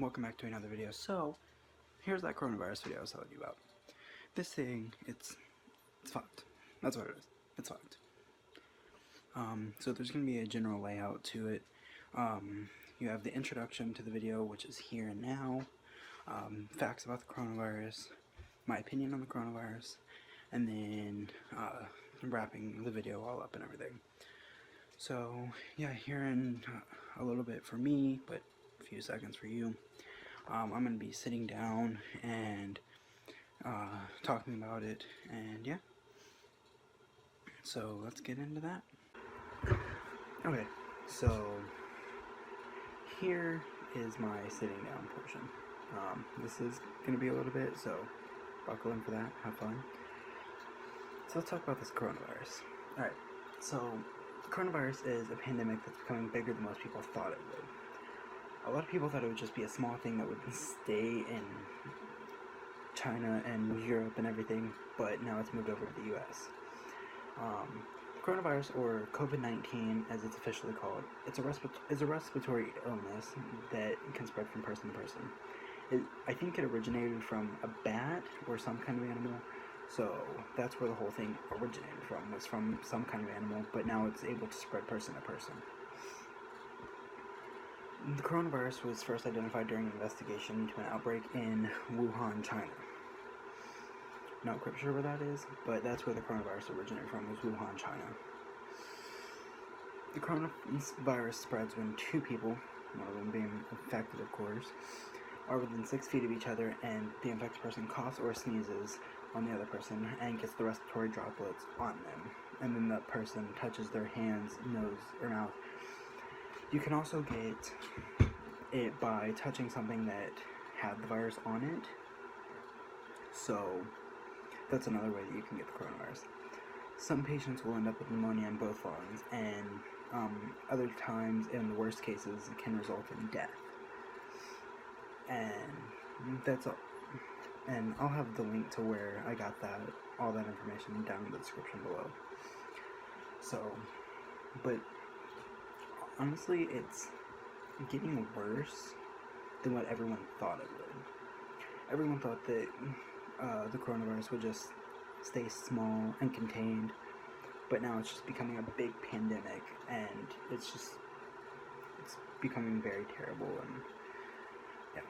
welcome back to another video. So, here's that coronavirus video I was telling you about. This thing, it's fucked. That's what it is. It's fucked. So there's going to be a general layout to it. You have the introduction to the video, which is here and now. Facts about the coronavirus, my opinion on the coronavirus, and then wrapping the video all up and everything. So, yeah, here in a little bit for me, but a few seconds for you. I'm going to be sitting down and talking about it, and yeah. So, let's get into that. Okay, so here is my sitting down portion. This is going to be a little bit, so buckle in for that, have fun. So let's talk about this coronavirus. Alright, so the coronavirus is a pandemic that's becoming bigger than most people thought it would. A lot of people thought it would just be a small thing that would stay in China and Europe and everything, but now it's moved over to the US. Coronavirus, or COVID-19 as it's officially called, is a respiratory illness that can spread from person to person. I think it originated from a bat or some kind of animal, so that's where the whole thing originated from, was from some kind of animal, but now it's able to spread person to person. The coronavirus was first identified during an investigation into an outbreak in Wuhan, China. Not quite sure where that is, but that's where the coronavirus originated from, was Wuhan, China. The coronavirus spreads when two people, one of them being infected of course, are within 6 feet of each other and the infected person coughs or sneezes on the other person and gets the respiratory droplets on them, and then that person touches their hands, nose, or mouth. You can also get it by touching something that had the virus on it, so that's another way that you can get the coronavirus. Some patients will end up with pneumonia in both lungs, and other times, in the worst cases, it can result in death. And that's all. And I'll have the link to where I got all that information down in the description below. So, but honestly, it's getting worse than what everyone thought it would. Everyone thought that the coronavirus would just stay small and contained, but now it's just becoming a big pandemic, and it's becoming very terrible, and yeah.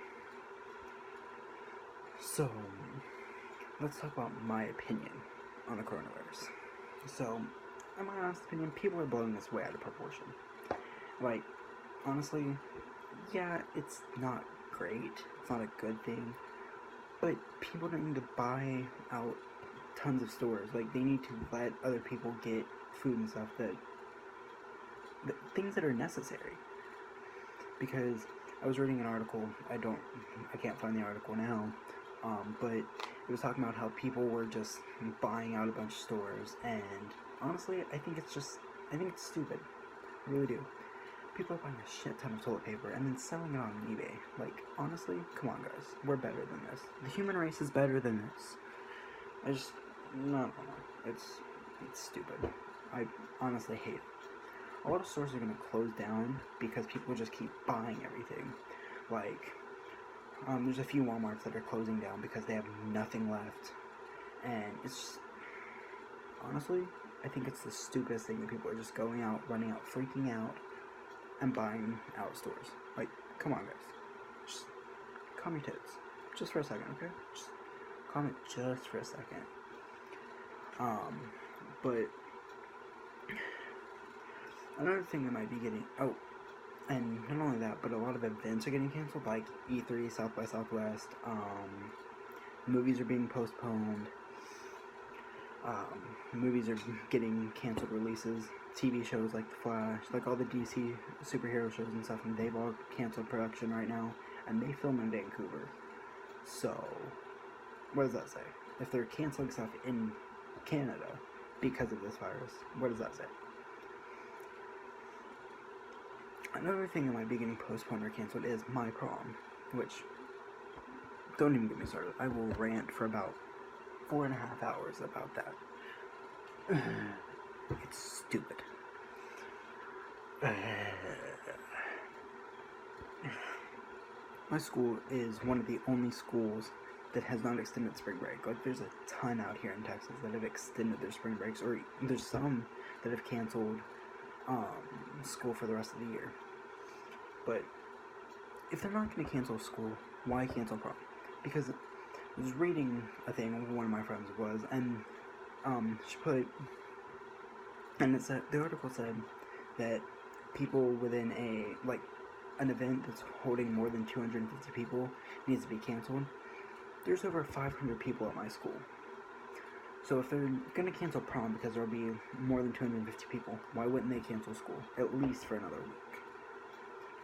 So, let's talk about my opinion on the coronavirus. So, in my honest opinion, people are blowing this way out of proportion. Like, honestly, yeah, it's not great, it's not a good thing, but people don't need to buy out tons of stores. Like, they need to let other people get food and stuff, things that are necessary. Because I was reading an article, I can't find the article now, but it was talking about how people were just buying out a bunch of stores, and honestly, I think it's stupid. I really do. People are buying a shit ton of toilet paper and then selling it on eBay. Like, honestly, come on guys, we're better than this. The human race is better than this. No, it's stupid. I honestly hate it. A lot of stores are going to close down because people just keep buying everything. Like, there's a few Walmarts that are closing down because they have nothing left. And it's just, honestly, I think it's the stupidest thing that people are just going out, running out, freaking out, and buying out stores. Like, come on guys. Just calm your tits. Just for a second, okay? Just calm it just for a second. But another thing that might be getting, and not only that, but a lot of events are getting canceled, like E3, South by Southwest, movies are being postponed, movies are getting canceled releases, TV shows like The Flash, like all the DC superhero shows and stuff, and they've all canceled production right now, and they film in Vancouver. So, what does that say? If they're canceling stuff in Canada because of this virus, what does that say? Another thing that might be getting postponed or canceled is my prom, which, don't even get me started. I will rant for about 4.5 hours about that. It's stupid. my school is one of the only schools that has not extended spring break. Like, there's a ton out here in Texas that have extended their spring breaks, or there's some that have canceled school for the rest of the year. But if they're not going to cancel school, why cancel prom? Because I was reading a thing one of my friends was, and she put, and it said, the article said that people within an event that's holding more than 250 people needs to be canceled. There's over 500 people at my school. So if they're going to cancel prom because there'll be more than 250 people, why wouldn't they cancel school, at least for another week?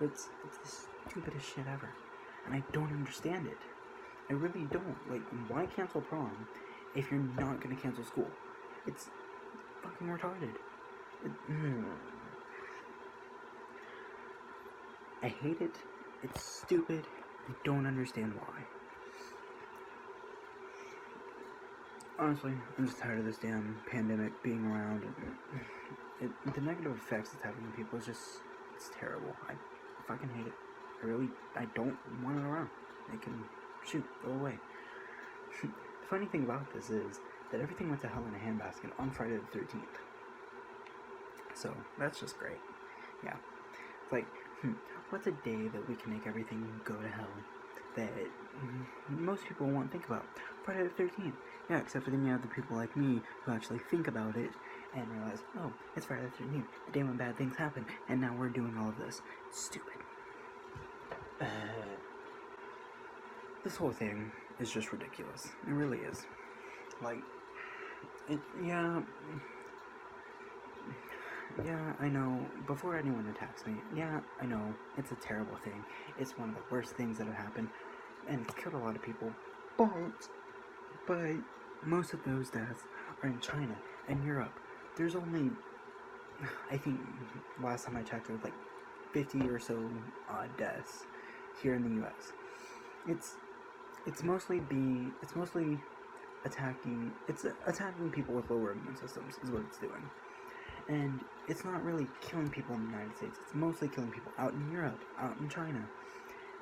It's the stupidest shit ever. And I don't understand it. I really don't. Like, why cancel prom if you're not going to cancel school? It's fucking retarded. I hate it. It's stupid. I don't understand why. Honestly, I'm just tired of this damn pandemic being around. The negative effects it's having on people is just, it's terrible. I fucking hate it. I don't want it around. It can, go away. The funny thing about this is that everything went to hell in a handbasket on Friday the 13th. So, that's just great. Yeah. It's like, what's a day that we can make everything go to hell that most people won't think about? Friday the 13th. Yeah, except for then you have the people like me who actually think about it and realize, oh, it's Friday the 13th, the day when bad things happen, and now we're doing all of this. Stupid. This whole thing is just ridiculous. It really is. Like, yeah, I know, before anyone attacks me, yeah, I know, it's a terrible thing. It's one of the worst things that have happened, and it's killed a lot of people, but most of those deaths are in China and Europe. There's only, I think, last time I checked, there was like 50 or so deaths here in the U.S. It's mostly attacking people with lower immune systems is what it's doing. And it's not really killing people in the United States. It's mostly killing people out in Europe, out in China.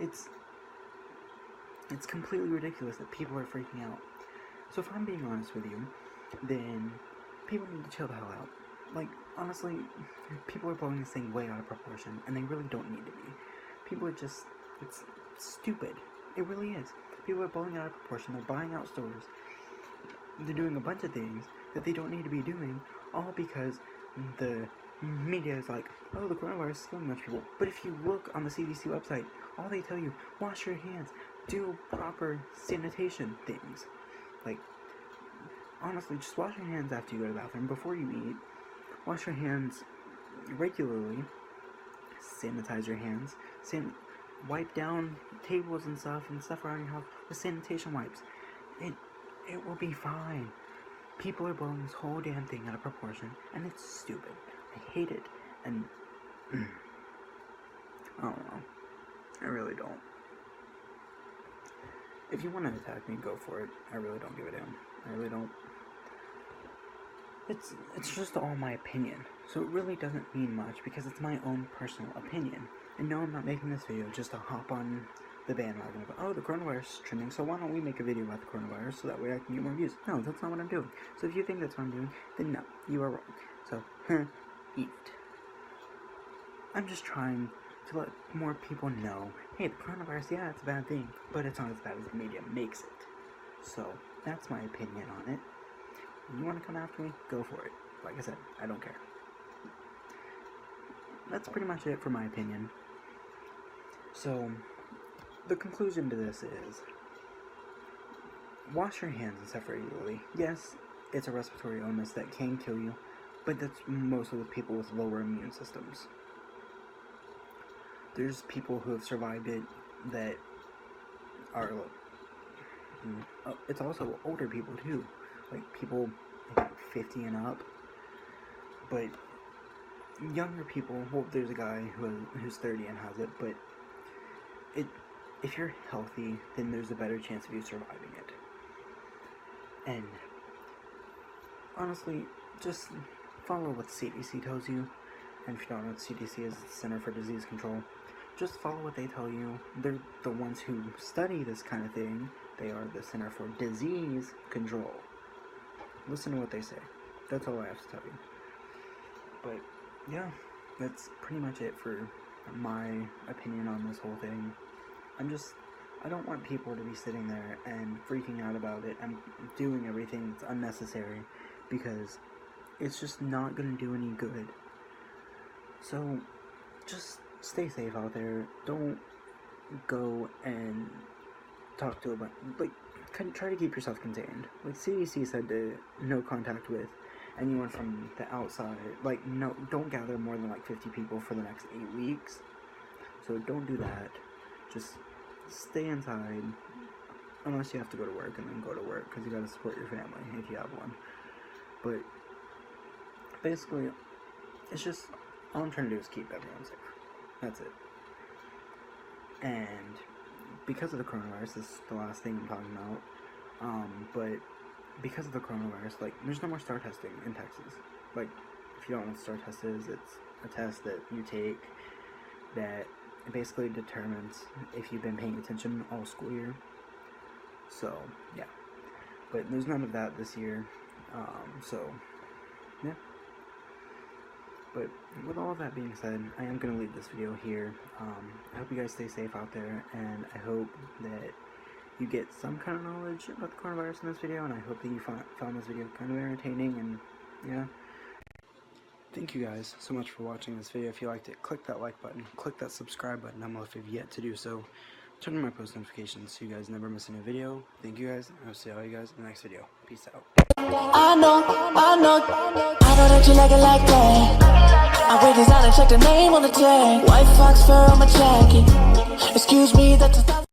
It's completely ridiculous that people are freaking out. So if I'm being honest with you, then people need to chill the hell out. Like, honestly, people are blowing this thing way out of proportion, and they really don't need to be. People are just, it's stupid. It really is. People are blowing it out of proportion. They're buying out stores. They're doing a bunch of things that they don't need to be doing, all because the media is like, oh, the coronavirus is killing much people. But if you look on the CDC website, all they tell you, wash your hands, do proper sanitation things. Like, honestly, just wash your hands after you go to the bathroom, before you eat. Wash your hands regularly. Sanitize your hands. Wipe down tables and stuff around your house with sanitation wipes. It will be fine. People are blowing this whole damn thing out of proportion, and it's stupid. I hate it, and I don't know. I really don't. If you want to attack me, go for it. I really don't give a damn. I really don't. It's just all my opinion, so it really doesn't mean much because it's my own personal opinion. And no, I'm not making this video just to hop on the bandwagon of, oh, the coronavirus is trending, so why don't we make a video about the coronavirus so that way I can get more views? No, that's not what I'm doing. So if you think that's what I'm doing, then no, you are wrong. So, eat it. I'm just trying to let more people know, hey, the coronavirus, yeah, it's a bad thing, but it's not as bad as the media makes it. So, that's my opinion on it. You want to come after me? Go for it. Like I said, I don't care. That's pretty much it for my opinion. So, the conclusion to this is, wash your hands and stuff regularly. Yes, it's a respiratory illness that can kill you, but that's mostly with people with lower immune systems. There's people who have survived it that are, it's also older people too, like people 50 and up, but younger people, well, there's a guy who's 30 and has it, but if you're healthy, then there's a better chance of you surviving it. And honestly, just follow what the CDC tells you. And if you don't know what the CDC is, it's the Center for Disease Control. just follow what they tell you. They're the ones who study this kind of thing. They are the Center for Disease Control. Listen to what they say. That's all I have to tell you. But yeah, that's pretty much it for my opinion on this whole thing. I don't want people to be sitting there and freaking out about it and doing everything that's unnecessary, because it's just not going to do any good. So just stay safe out there. Don't go and talk to a bunch, try to keep yourself contained. Like CDC said, to no contact with anyone from the outside. No, don't gather more than 50 people for the next 8 weeks. So don't do that. Just stay inside, unless you have to go to work, and then go to work, because you gotta support your family if you have one. But basically, it's just, all I'm trying to do is keep everyone safe. That's it. And because of the coronavirus, this is the last thing I'm talking about, but because of the coronavirus, there's no more STAR testing in Texas. If you don't know what STAR test is, it's a test that you take that basically determines if you've been paying attention all school year. So, yeah. But there's none of that this year, so, yeah. But with all of that being said, I am going to leave this video here. I hope you guys stay safe out there, and I hope that you get some kind of knowledge about the coronavirus in this video, and I hope that you found this video kind of entertaining, and yeah. Thank you guys so much for watching this video. If you liked it, click that like button, click that subscribe button down below if you've yet to do so. Turn on my post notifications so you guys never miss any video. Thank you guys, and I'll see all you guys in the next video. Peace out. I know that you like it like that. I wear designer, check the name on the tag. White fox fur on my jacket. Excuse me, that's a